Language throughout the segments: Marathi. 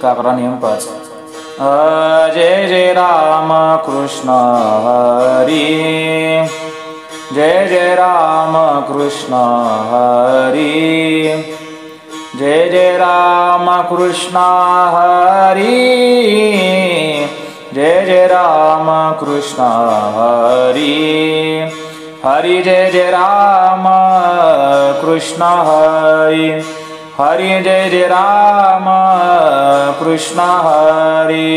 काकरा नियम 5। जय जय राम कृष्ण हरी, जय जय राम कृष्ण हरी, जय जय राम कृष्ण हरी, जय जय राम कृष्ण हरी, हरि जय जय राम कृष्ण हरि, हरि जय जय राम कृष्ण हरि,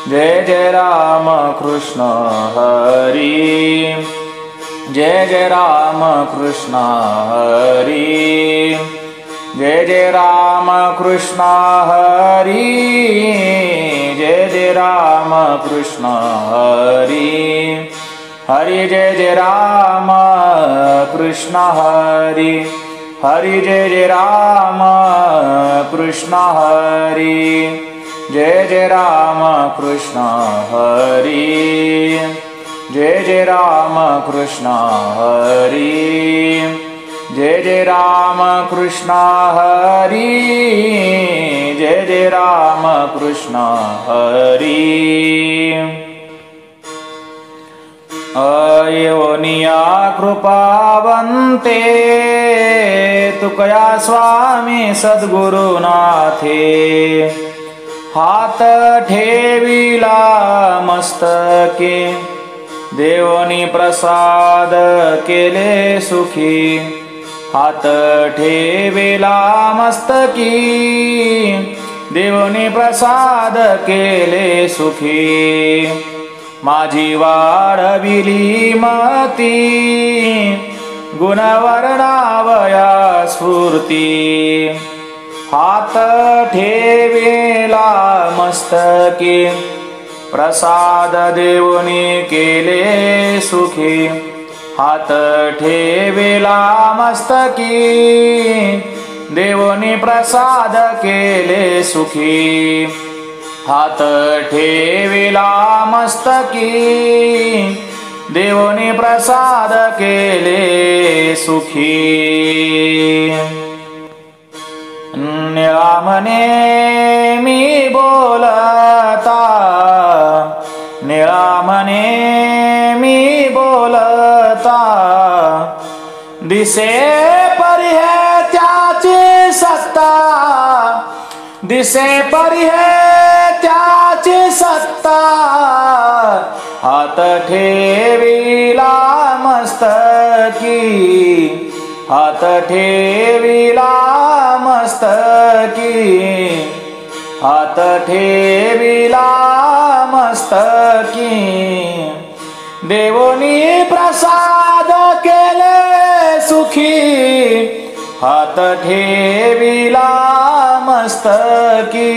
जय जय राम कृष्ण हरि, जय जय राम कृष्ण हरि, जय जय राम कृष्ण हरि, जय जय राम कृष्ण हरि, हरि जय जय राम कृष्ण हरि, हरि जय जय राम कृष्ण हरि, जय जय राम कृष्ण हरि, जय जय राम कृष्ण हरि, जय जय राम कृष्ण हरि, जय जय राम कृष्ण हरि। अयोनिया कृपावन्ते तुकया स्वामी सद्गुरुनाथे, हात ठेविला मस्तके देवनी प्रसाद केले सुखी, हात ठेविला मस्तकी देवनी प्रसाद केले सुखी, माझी वाढविली मती गुणवर्णावया स्फूर्ती, हात ठेविला मस्तकी प्रसाद देवनी केले सुखी, हात ठेविला मस्तकी देवनी प्रसाद केले सुखी, हात ठेविला मस्तकी देवनी प्रसाद केले सुखी। निळामने मी बोलता, निळामने मी बोलता, दिसे परी है त्याची सत्ता, दिसे परी है त्याची सत्ता, हात ठेविला मस्तकी, हात ठेविला मस्तकी, हात ठेविला मस्तकी देवनी प्रसाद केले सुखी, हात ठेविला मस्तकी,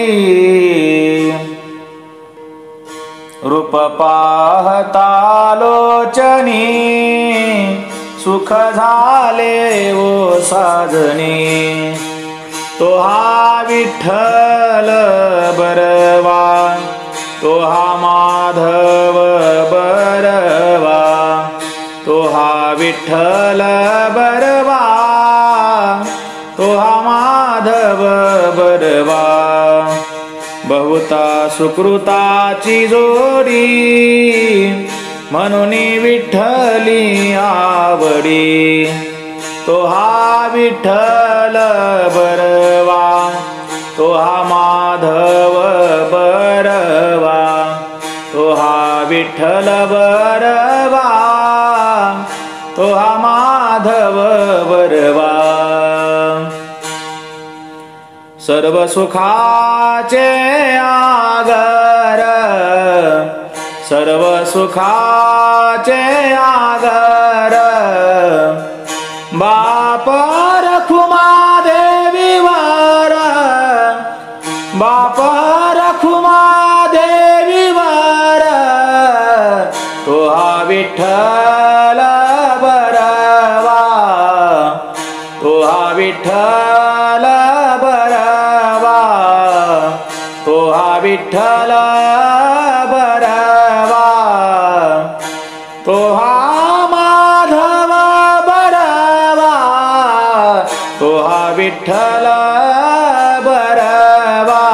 रूप पाहता लोचनी सुख झाले ओ साजनी, तो हा विठ्ठल बरवा, तो हा माधव बरवा, तो हा विठ्ठल बरवा, तो हा माधव बरवा, बहुता सुकृताची जोडी म्हणून विठ्ठली आवडी, तो हा विठ्ठल बरवा, तो हा माधव बरवा, तो हा विठ्ठल बरवा, तो हा माधव बरवा, सर्व सुखाचे आगर, सर्व सुखाचे आगर, बाप रखुमा देवीवर, बाप रखुमा देवीवर, तो हा विठ्ठल बरवा, तो हा विठ्ठल बरवा, तो हा विठ्ठल बरवा, तो हा माधव बरवा, तो हा विठ्ठल बरवा,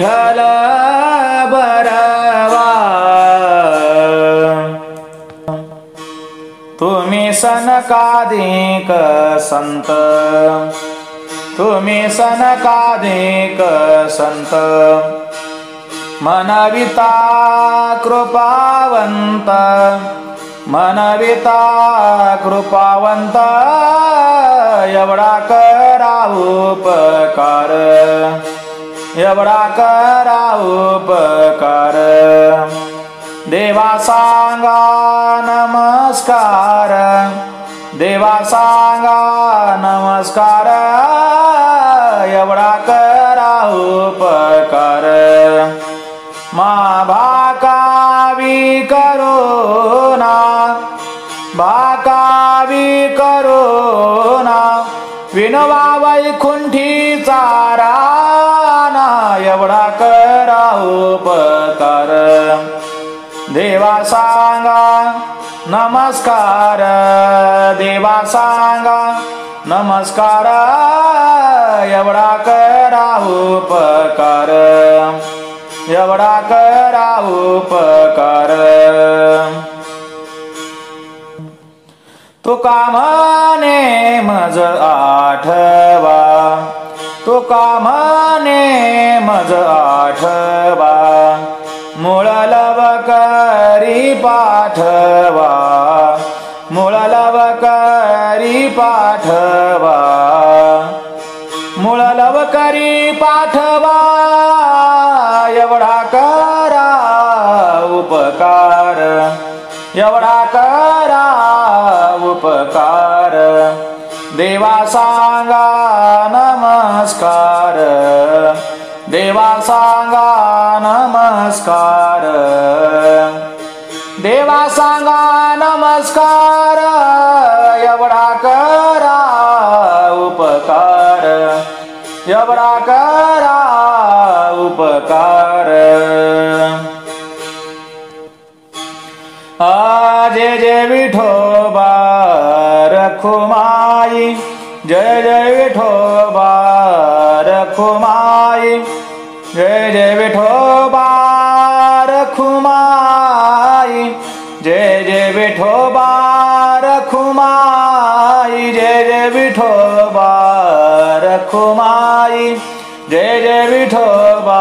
विठ्ठल बरवा तुम्ही सनकादिक संत तुम्ही सनकादिक संत मनविता कृपावंत मनविता कृपावंत एवढा करा उपकार एवढा करा उपकार देवा सांगा नमस्कार देवा सांगा नमस्कार एवढा करा उपकार मा भाकावी करोना भाकावी करोना विनवा वैकुंठीचा राना एवढा करा उपकार देवा सांगा नमस्कार देवा सांगा नमस्कार एवढा करा उपकार एवढा करा उपकार तुका म्हणे मज आठवा तुका म्हणे मज आठवा मूळ लवकरी पाठवा मूळ लवकरी पाठवा मूळ लवकरी पाठवा एवढा करा उपकार एवढा करा उपकार देवा सांगा नमस्कार देवा सांगा नमस्कार देवा सांगा नमस्कार एवढा करा उपकार एवढा करा उपकार जय जय विठोबा रखुमाई जय जय विठोबा रखुमाई जय जय विठोबा रखुमाई जय जय विठोबा रखुमाई जय जय विठोबा रखुमाई जय जय विठोबा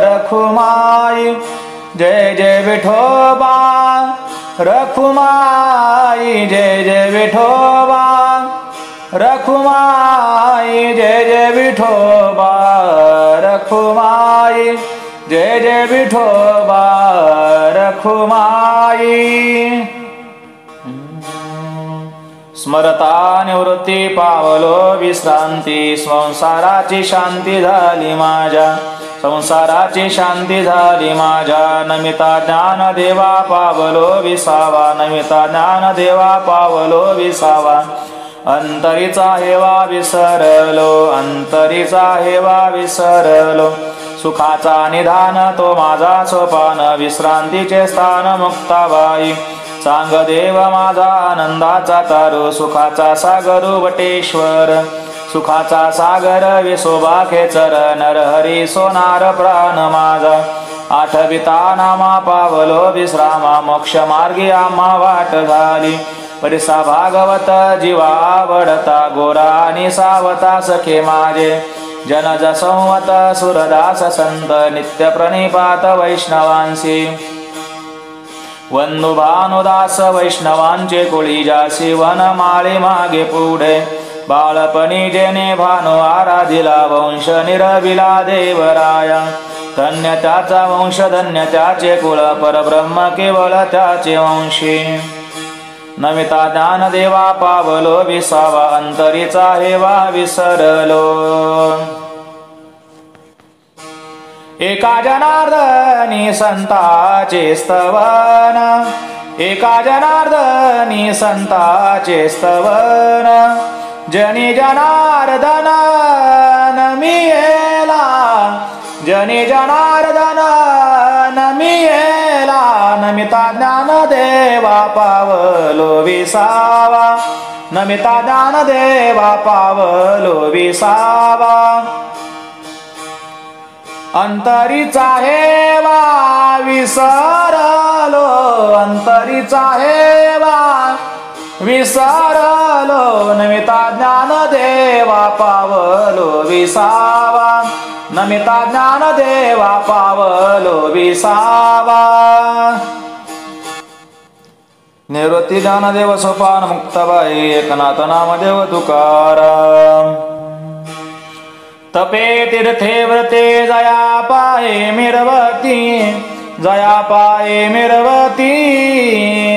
रखुमाई जय जय विठोबा रखुमाई जय जय विठोबा रखुमाई जय जय विठोबा रखुमाई जय जय विठोबा रखुमाई स्मरता निवृत्ती पावलो विश्रांती संसाराची शांती झाली माझ्या संसाराची शांती झाली माझ्या नमिता ज्ञान देवा पावलो विसावा नमिता ज्ञान देवा पावलो विसावा अंतरीचा हेवा विसरलो अंतरीचा हेवा विसरलो सुखाचा निधान तो माझा सोपान विश्रांतीचे स्थान मुक्ताबाई सांग देव माझा आनंदाचा तारू सुखाचा सागर वटेश्वर सुखाचा सागर विसोबा खेचर नरहरी सोनार प्राण माझा आठविता नामा पावलो विश्रामा मोक्ष मार्गी आम्हा वाट झाली परिसा भागवत जीवा आवडता गोरा आणि सावता सखे माझे जनज संवत सुरदास संत नित्य प्रणिपात वैष्णवांसी वंदु भानुदास वैष्णवांचे कुळी जासी वनमाळी मागे पुढे बाळपणी जेने भानु आराधिला वंश निरविला देवराया धन्य त्याचा वंश धन्य त्याचे कुळ परब्रह्म केवळ त्याचे वंशी नमिता ज्ञान देवा पावलो विसावा अंतरीचा हेवा विसरलो एका जनार्दनी संताचे स्तवन एका जनार्दनी संताचे स्तवन जनी जनार्दन नमियेला जनी जनार्दन नमियेला नमिता ज्ञान देवा पावलो विसावा नमिता ज्ञान देवा पावलो विसावा अंतरीचा हेवा विसरलो, अंतरीचा हेवा विसरलो, नमिता ज्ञान देवा पावलो विसावा, नमिता ज्ञान देवा पावलो विसावा। निवृत्ती ज्ञानदेव सोपान मुक्ताबाई एकनाथ नामदेव तुकाराम। तपे तीर्थे व्रते जया पाये मिरवती, जया पाये मिरवती,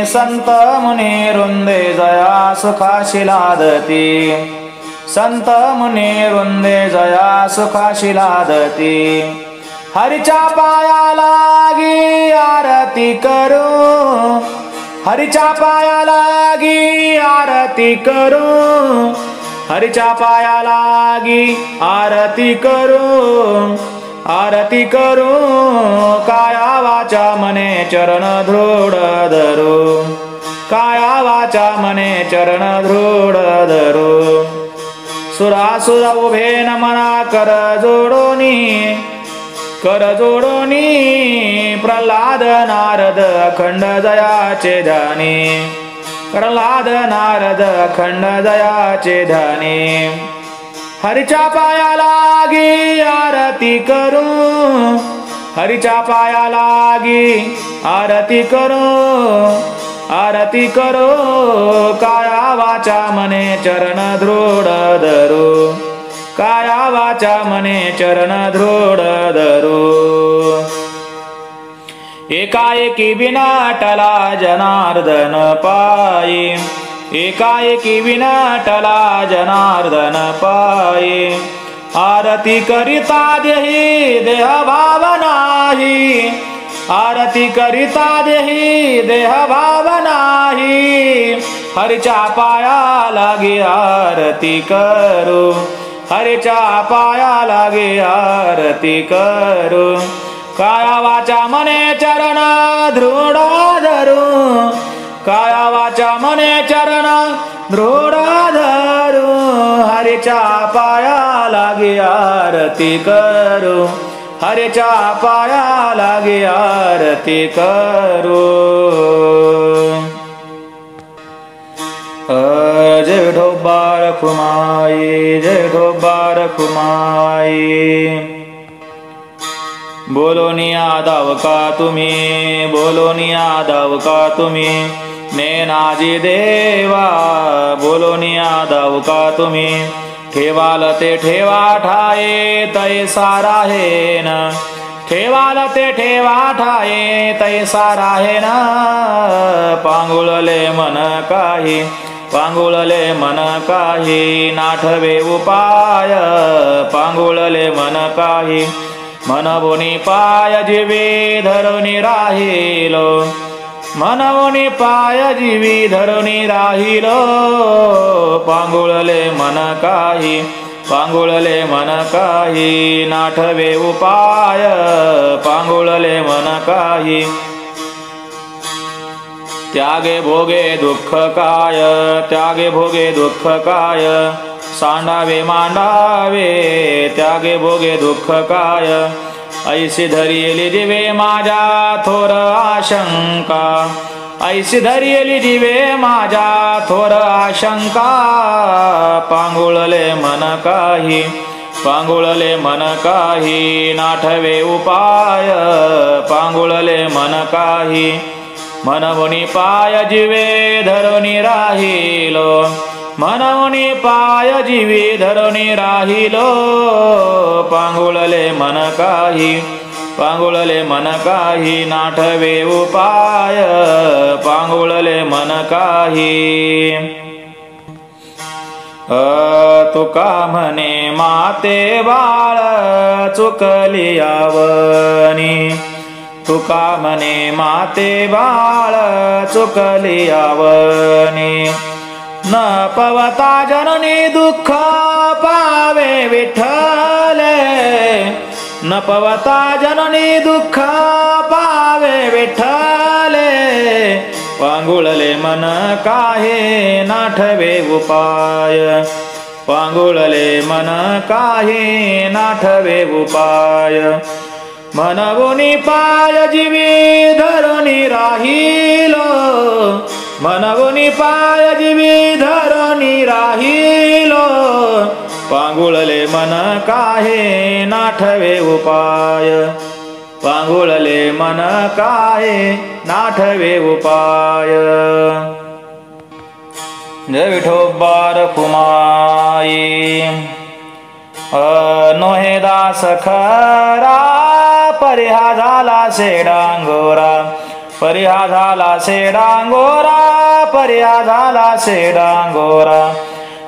संत मुनी वृंदे जया सुखाशी लादती, संत मुनी वृंदे जया सुखाशी लादती। हरीच्या पाया लागी आरती करू, हरीच्या पाया लागी आरती करू, हरीच्या पाया लागी आरती करू, आरती करू, काया वाचा मने चरण धृढ धरू, काया वाचा मने चरण धृढ धरू। सुरासुर उभे नमना कर जोडोनी, कर जोडोनी, प्रल्हाद नारद अखंड जयाचे ध्यानी, प्रल्हाद नारद अखंड जयाचे ध्यानी। हरीच्या पाया लागी आरती करू, हरीच्या पाया लागी आरती करू, आरती करू, काया वाचा मने चरण धृढ धरू, काया वाचा मने चरण धृढ धरू। एकाएकी विनाटला जनार्दन पायी, एकाएकी विनाटला जनार्दन पायी, आरती करिता देही देह भाव नाही, आरती करिता देही देह भाव नाही, हरीच्या पाया लागी आरती करू, हरीच्या पाया लागी आरती करू, काया वाचा मने चरण धृढ धरू, काया वाचा मने चरण धृढ धरू, हरीच्या पाया लागी आरती करू, हरीच्या पाया लागी आरती करू। जय विठोबा रखुमाई, जय विठोबा रखुमाई। बोलोनिया दावका तुम्ही, बोलोनिया दावका तुम्ही, नेनाजी देवा बोलोनिया दावका तुम्ही, ठेवाल ते ठेवा ठाये तैसा राहेन, ठेवाल ते ठेवा ठाये तैसा राहेन, पांगुळले मन काही, पांगुळले मन काही, नाठवे उपाय, पांगुळले मन काही, मनवोनी पाय जीवी धरुनी राहिलो, मनवोनी पाय जीवी धरुनी राहिलो, पांगुळले मन काही, पांगुळले मन काही, नाठवे उपाय, पांगुळले मन काही, त्यागे भोगे दुःख काय, त्यागे भोगे दुःख काय, सांडावे मांडावे त्यागे भोगे दुःख काय, ऐशी धरियली दिवे माझ्या थोर आशंका, ऐशी धरियली दिवे माझ्या थोर आशंका, पांगुळले मन काही, पांगुळले मन काही, नाठवे उपाय, पांगुळले मन काही, मनवुनी पाय जीवे धरुनी राहिलो, मनवुनी पाय जीवी धरुनी राहिलो, पांगुळले मन काही, पांगुळले मन काही, नाठवे उपाय, पांगुळले मन काही। तुका म्हणे माते बाळ चुकली आवनी, तुका म्हणे माते बाळ चुकली आवनी, न पवता जननी दुःख पावे विठ्ठले, न पवता जननी दुःख पावे विठ्ठले, पांगुळले मन काहे नाठवे उपाय, पांगुळले मन काहे नाठवे उपाय, मनवुनी पाय जीवी धरुनी राहिलो, मनवुनी पाय जीवी धरुनी राहिलो, पांगुळले मन काहे नाठवे उपाय, पांगुळले मन काहे नाठवे उपाय। जय विठोबा रखुमाई नोहे दास खरा, परिहा झाला से डांगोरा, परिहा झाला से डांगोरा, परिहा झाला से डांगोरा।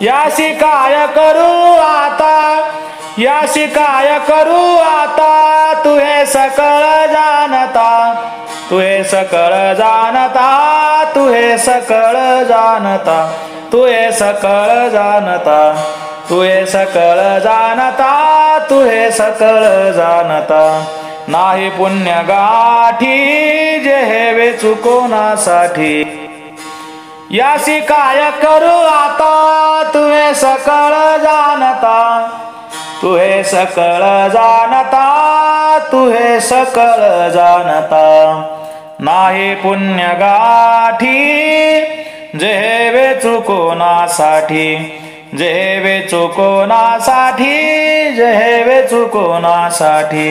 यासी काय करू आता, यासी काय करू आता, तुहे सकळ जानता, तुहे सकळ जानता, तुहे सकळ जानता, तुहे सकळ जानता, तुहे सकळ जानता, तुहे सकळ जानता। नाही पुण्य गाठी जे हेवे चुकोनासाठी, यासी काय करू आता, तुहे सकळ जानता, तुहे सकळ जानता, तुहे सकळ जानता। नाही पुण्य गाठी जेवे चुकोनासाठी, जेवे चुकोनासाठी, जेवे चुकोनासाठी।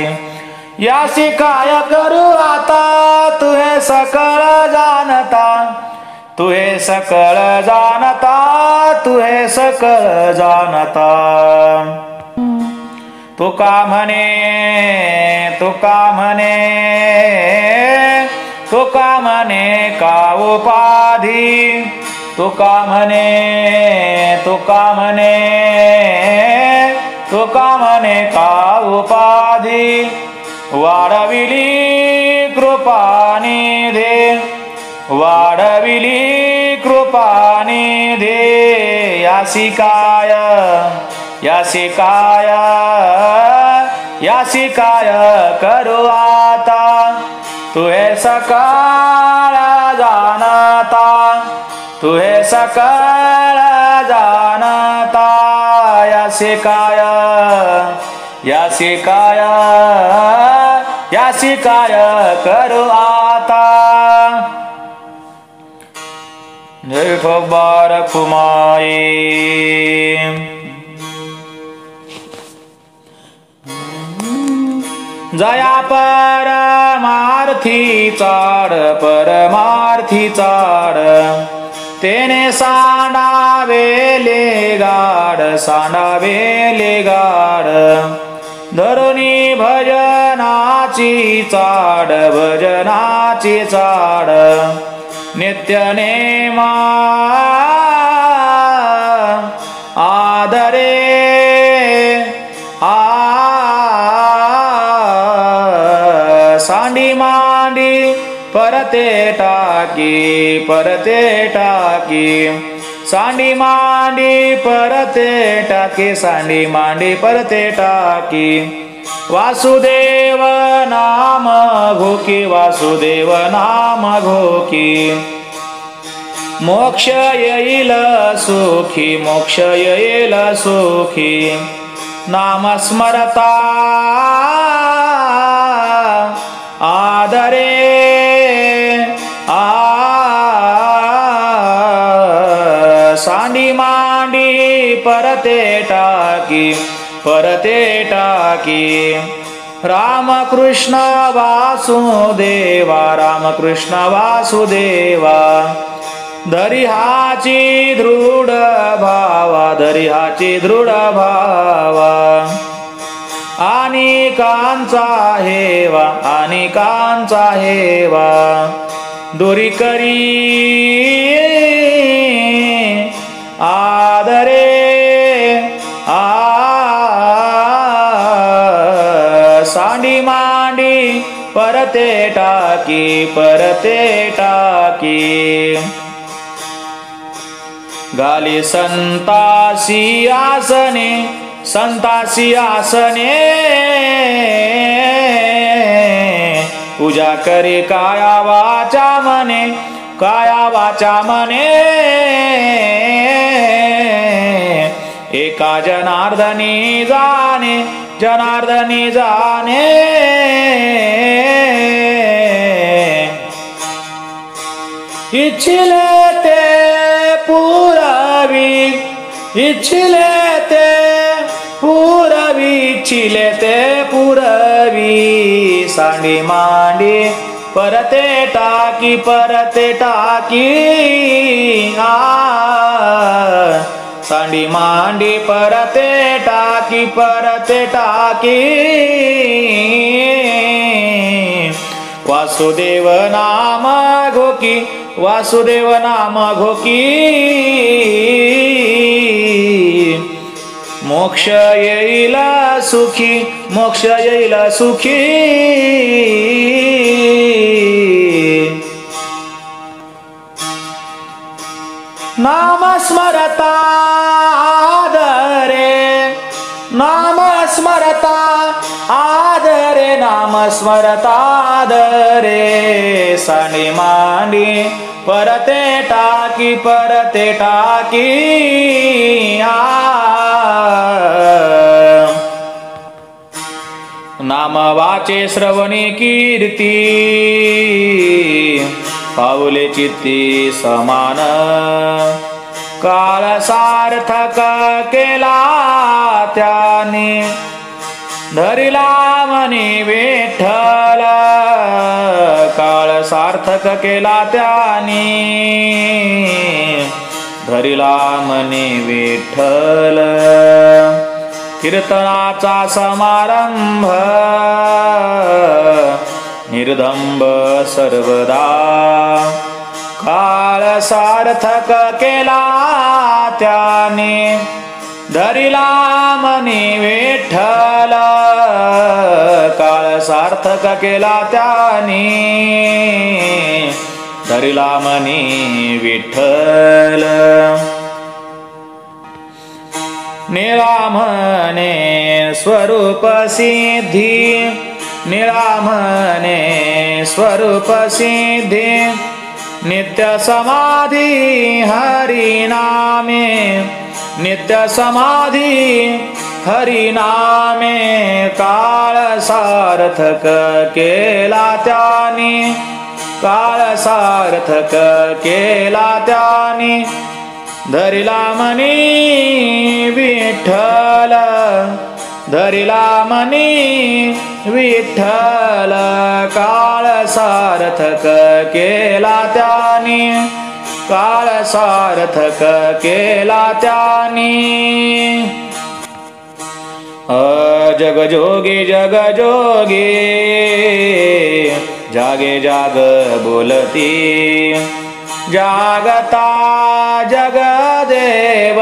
यासी काय करू आता, तुहे सकळ जानता, तुहे सकळ जानता, तुहे सकळ जानता। तुका म्हणे, तुका म्हणे, तुका म्हणे का उपाधी, तुका म्हणे, तुका म्हणे, तुका म्हणे का उपाधी। वाढविली कृपानिधी, वाढविली कृपानिधी। यासी काय, यासी काय, यासी काय करू आता, तुहे सकळ जानता, तुहे सकळ जानता। यासी काय, यासी काय, यासी काय करू आता। जय विठोबा रखुमाई जया परमार्थी चाड, परमार्थी चाड, तेने सांडावेले गाड, सांडावेले गाड। धरुनी भजनाची चाड, भजनाची चाड, नित्य नेमा आदरे सांडी मांडी परते टाकी, परते टाकी। सांडी मांडी परते टाकी, सांडी मांडी परते टाकी। वासुदेव नाम घोकी, वासुदेव नाम घोकी। मोक्ष येईल सुखी, मोक्ष येईल सुखी। नाम स्मरता आदरे सांडी मांडी परते टाकी, परते टाकी। रामकृष्ण वासुदेवा, रामकृष्ण वासुदेवा। दरिहाची दृढ भावा, दरिहाची दृढ भावा। अनेकांचा हेवा, अनेकांचा हेवा। दोरी करी आदरे सांडी मांडी परते टाकी, परते टाकी। गाली संतासी आसने, संतासी आसने। पूजा करी काया वाचा मने, काया वाचा मने। एका जनार्दनी जाणे, जनार्दनी जाणे इच्छिले ते पुरवी इच्छिले ते पुरवी इच्छिले ते पुरवी सांडी मांडी परते टाकी आ सांडी मांडी परते टाकी वासुदेव नाम घोकी वासुदेव नाम घोकी मोक्ष येईल सुखी मोक्ष येईल सुखी नाम स्मरता आदरे नाम स्मरता आदरे नाम स्मरता आदरे सांडी मांडी परते टाकी नाम वाचे श्रवणी कीर्ती पाऊले चित्ती समान काळ सार्थक केला त्याने धरिला मनी विठ्ठल काळ सार्थक केला त्याने धरिला मनी विठ्ठल कीर्तनाचा समारंभ निर्दंब सर्वदा काळ सार्थक केला त्याने धरिला मनी विठ्ठल काळ सार्थक केला त्याने धरिला मनी विठ्ठल निरामने स्वरूप सिद्धी निरामने स्वरूप सिद्धी नित्य समाधी हरिनामे नित्य समाधी हरिनामे काळ सार्थक केला त्याने काळ सार्थक केला त्याने धरिला मनी विठ्ठल धरिला मनी विठ्ठल काळ सार्थक केला त्याने काळ सार्थक केला त्याने जगजोगी जगजोगी जागे जाग बोलती जागता जगदेव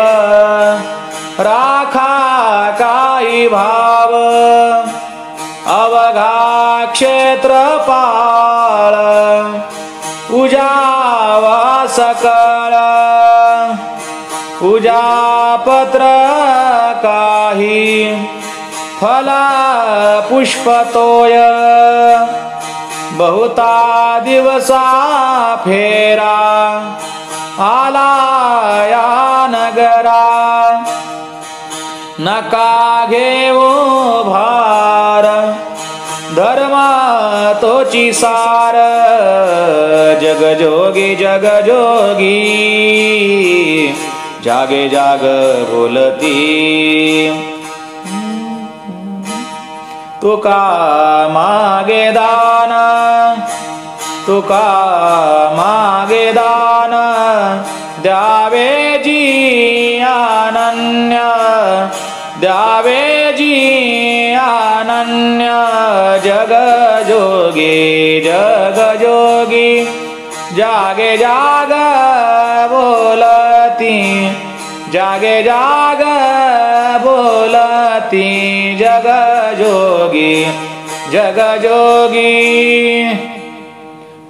राखा काही भाव अवघा क्षेत्रपाळ उजावा सकळ उजापत्र काही फला पुष्पतोय बहुता दिवसा फेरा आला या नगरा नका घेऊ भार धर्म तोची सार जगजोगी जगजोगी जागे जाग बोलती तुका मागे दान तुका मागे दान द्यावे जी अनन्य द्यावे जी अनन्य जगजोगी जगजोगी जागे जाग बोलती जागे जाग बोलती जगजोगी जगजोगी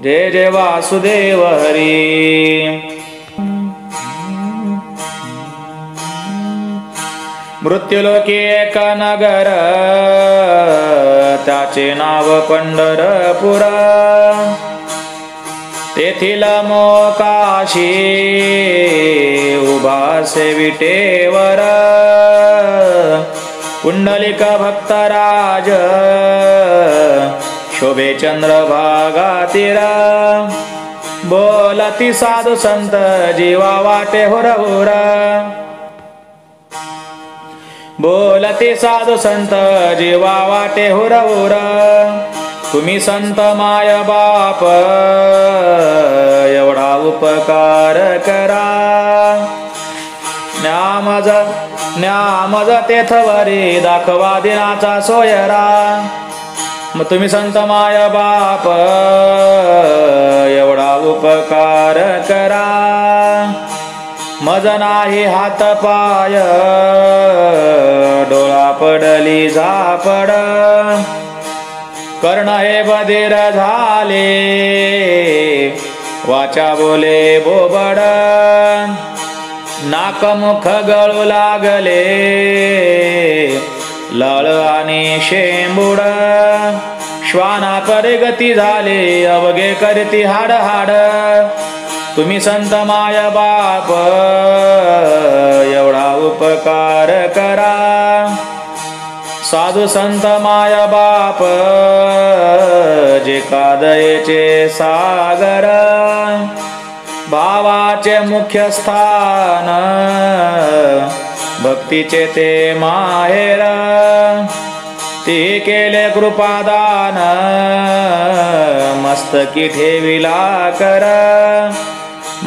जय जय वासुदेव हरी मृत्युलोकी एक नगर त्याचे नाव पंढरपूर तेथील मोकाशी उभा विटेवर कुंडलिक भक्तराज शोभे चंद्रभागातीर बोलती साधू संत जीवा वाटे हुरहुर बोलती साधू संत जीवा वाटे हुरहुर तुम्ही संत माय बाप एवढा उपकार करा न्यामज तेथवरी दाखवा दिनाचा सोयरा मग तुम्ही संत माय बाप एवढा उपकार करा मज नाही हात पाय डोळा पडली झापड कर्ण हे बधीर झाले वाचा बोले बोबड नाक मुख गळू लागले लाळ आणि शेंबुड श्वाना परगती झाले अवघे करती हाड हाड तुम्ही संत माय बाप एवढा उपकार करा साधू संत माय बाप जे कादयेचे सागर भावाचे मुख्य स्थान भक्तीचे ते माहेर ती केले कृपादान मस्तकी ठेविला कर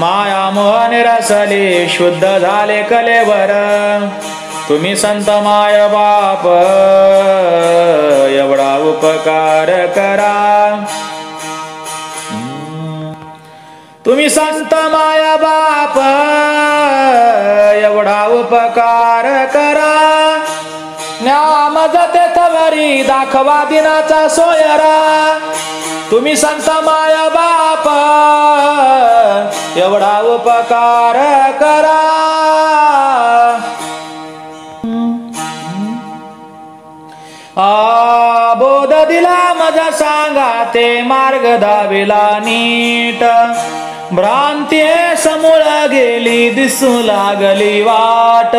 माया मोह निरसली शुद्ध झाले कलेवर तुम्ही संत माय बाप एवढा उपकार करा तुम्ही संत माय बाप एवढा उपकार करा न्यामज तेथवरी दाखवा दिनाचा सोयरा तुम्ही संत माय बाप एवढा उपकार करा बोध दिला मजा सांगा ते मार्ग दाविला नीट भ्रांती समूळ गेली दिसू लागली वाट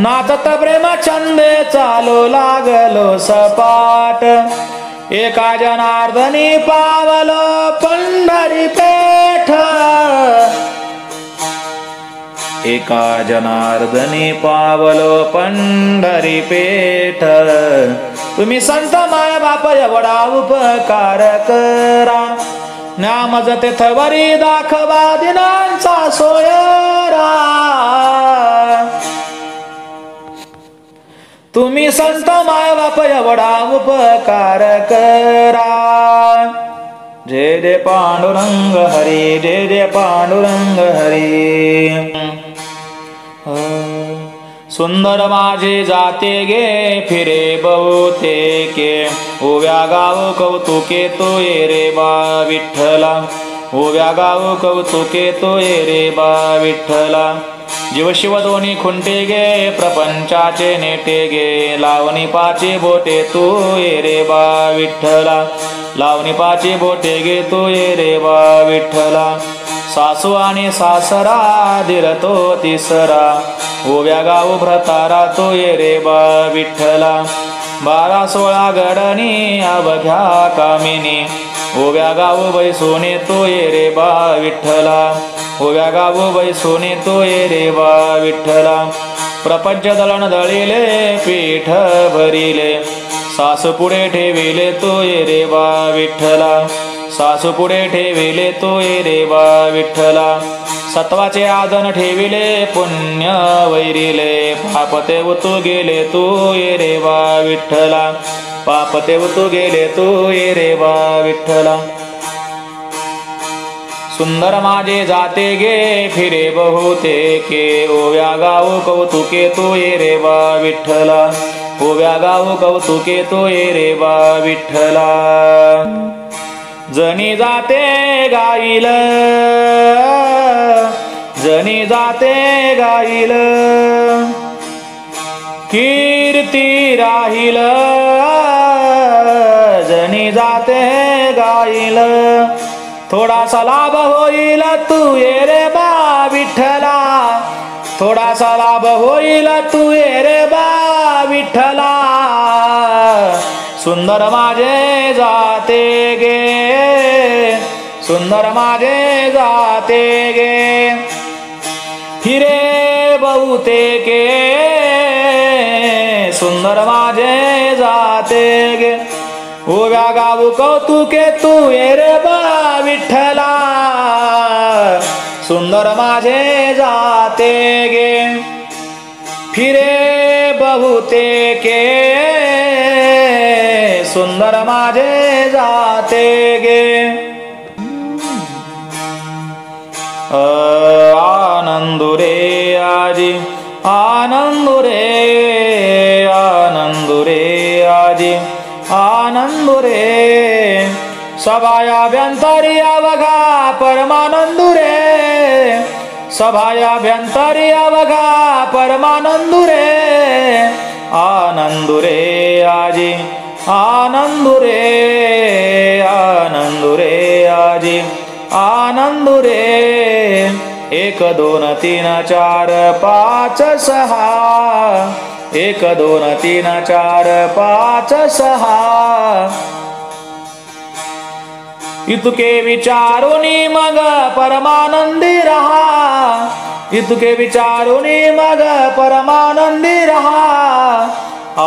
नाचत प्रेम छंदे चालू लागलो सपाट एका जनार्दनी पावलो पंढरी पेठ एका जनार्दनी पावलो पंढरी पेठ तुम्ही संत माय बाप एवढा उपकार करा न्यामज तेथवरी दाखवा दिनांचा सोयरा तुम्ही संत माय बाप एवढा उपकार करा जय जय पांडुरंग हरी जय जय पांडुरंग हरी सुंदर माझे जाते गे फिरे बहुतेके ओव्या गाव कौतुके तो ये रे बा विठ्ठला ओव्या गाव कौतुके तो ये रे बा विठ्ठला जीव शिव दोन्ही खुंटे गे प्रपंचाचे नेटे गे लावणी पाचे बोटे तू ये रे बा विठ्ठला लावणी पाचे बोटे गे तू ये रे बा विठ्ठला सासू आणि सासरा दिरतो तिसरा ओव्या गाव भ्रतारा तो ये रे बा विठ्ठला 12-16 गडणी अवघ्या कामिनी ओव्या गाव बैसोने तो ये रे बा विठ्ठला ओव्या गाव बैसोने तो ये रे बा विठ्ठला प्रपंच दळण दळिले पीठ भरिले सासू पुढे ठेविले तो ये रे बा विठ्ठला सासू पुढे ठेविले तो ये रे बा विठ्ठला सत्वाचे आदन ठेविले पुण्य वैरिले पाप ते उतू गेले तू ये रे बा विठ्ठला पाप ते उतू गेले तू ये रे बा विठ्ठला सुंदर माझे जाते गे फिरे बहुतेके ओव्या गाव कौतुके तू ये रे बा विठ्ठला ओव्या गाव कौतुके तू ये रे बा विठ्ठला जनी जाते गाईल जनी जाते गाईल कीर्ती राहील जनी जाते गाईल थोडासा लाभ होईल तू ये रे बा विठ्ठला थोडासा लाभ होईल तू ये रे बा विठ्ठला सुंदर माझे जाते गे सुंदर माझे जाते गे फिरे बहुतेके सुंदर माझे जाते गे उभ्या गाऊ कौतुके तू ये रे बा विठ्ठला सुंदर माझे जाते गे फिरे बहुतेके सुंदर माझे जाते गे आनंदुरे आजी आनंदुरे आनंदुरे आजी आनंदुरे सभायाभ्यंतरी अवघा परमानंदुरे सभायाभ्यंतरी अवघा परमानंदुरे आनंदुरे आजी आनंदुरे आनंदुरे आजी आनंदुरे 1 2 3 4 5 6 1 2 3 4 5 6 इतके विचारुनी मग परमानंदी रहा इतके विचारुनी मग परमानंदी रहा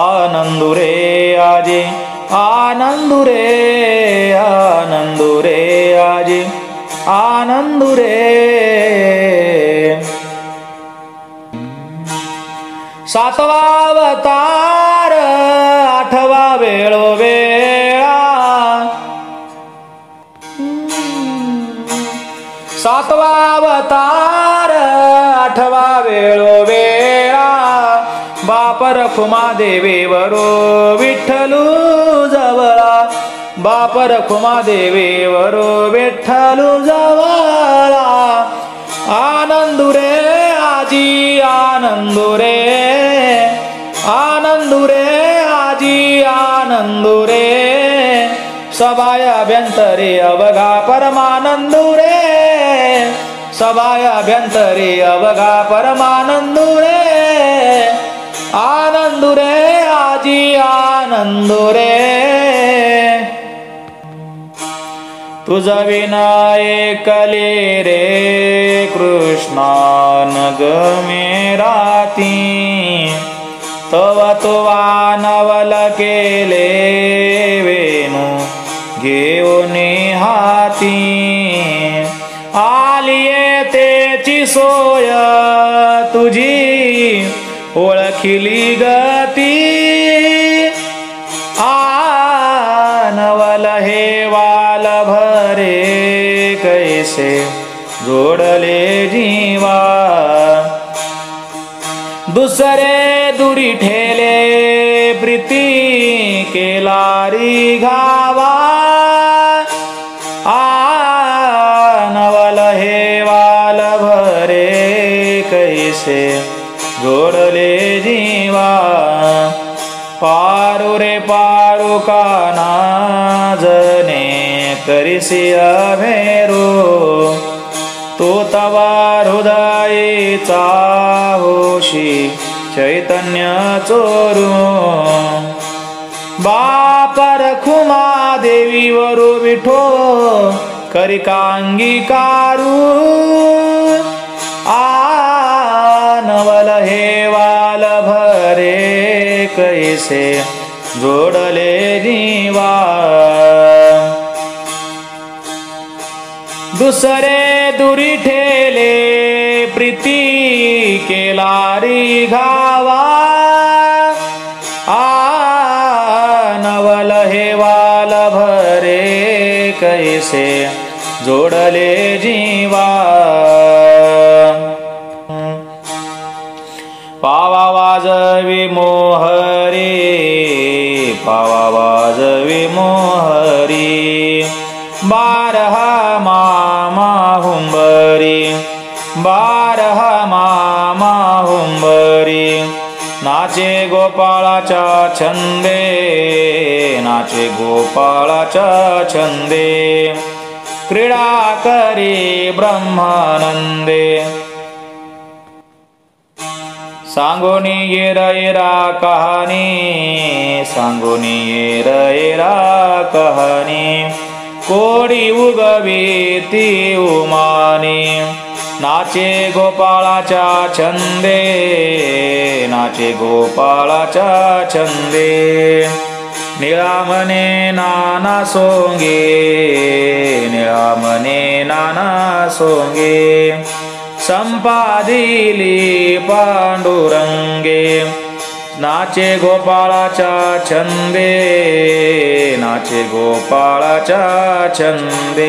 आनंदुरे आजी आनंदुरे आनंदुरे आजी आनंदुरे सातवा अवतार आठवा वेळोवेळा सातवा अवतार आठवा वेळोवेळा बाप रखुमा देवीवरो विठ्ठलू जवळा बाप रखुमा देवीवरो विठ्ठलू जवळा आनंदुरे आजी आनंदुरे आनंदुरे आजी आनंदुरे सभायाभ्यंतरी अवघा परमानंदुरे सभायाभ्यंतरी अवघा परमानंदुरे आनंदुरे आजी आनंदुरे तुझ विना ऐकले रे कृष्णा नग मेराती तव तुवा नवल केले वेणू घेऊन हाती आलिये तेची सोय तुझी ओळखिली गती नवल हे वाल भरे कैसे जोडले जीवा दुसरे दुरी ठेले प्रीती केलारी घावा नवल हे वाल भरे कैसे जोडले जीवा पारू रे पारू काना जने करिसी अभेरो तो तवा हृदयीचा होशी चैतन्य चोरू बाप रखुमा देवीवरो विठो करिकांगीकारू नवल हे वाल भरे कैसे जोडले जीवा दुसरे दुरी ठेले प्रीती केलारी घावा नवल हे वाल भरे कैसे जोडले जीवा पावा वाजवी मोहरी पावा वाजवी मोहरी बारहा मामा हुंबरी बारहा मामा हुंबरी नाचे गोपाळाच्या छंदे नाचे गोपाळाच्या छंदे क्रीडा करी ब्रह्मानंदे सांगोनी येरा कहाणी सांगोनी येरा कहाणी कोडी उगवी ती उमानी नाचे गोपाळाच्या छंदे नाचे गोपाळाच्या छंदे निळा म्हणे नाना सोंगे निळा म्हणे नाना सोंगे संपादिली पांडुरंगे नाचे गोपाळाच्या छंदे नाचे गोपाळाच्या छंदे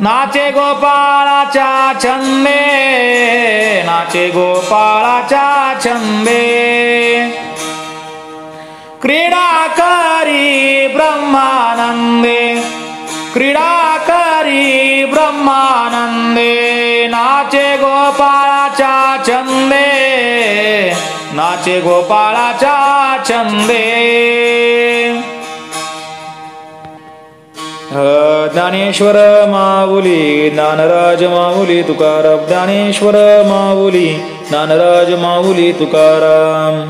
नाचे गोपाळाच्या छंदे नाचे गोपाळाच्या छंदे क्रीडा करी ब्रह्मानंदे क्रीडा करी ब्रह्मानंदे नाचे गोपाळाच्या छंदे नाचे गोपाळाच्या छंदे ज्ञानेश्वर माऊली ज्ञानराज माऊली तुकाराम ज्ञानेश्वर माऊली ज्ञानराज माऊली तुकाराम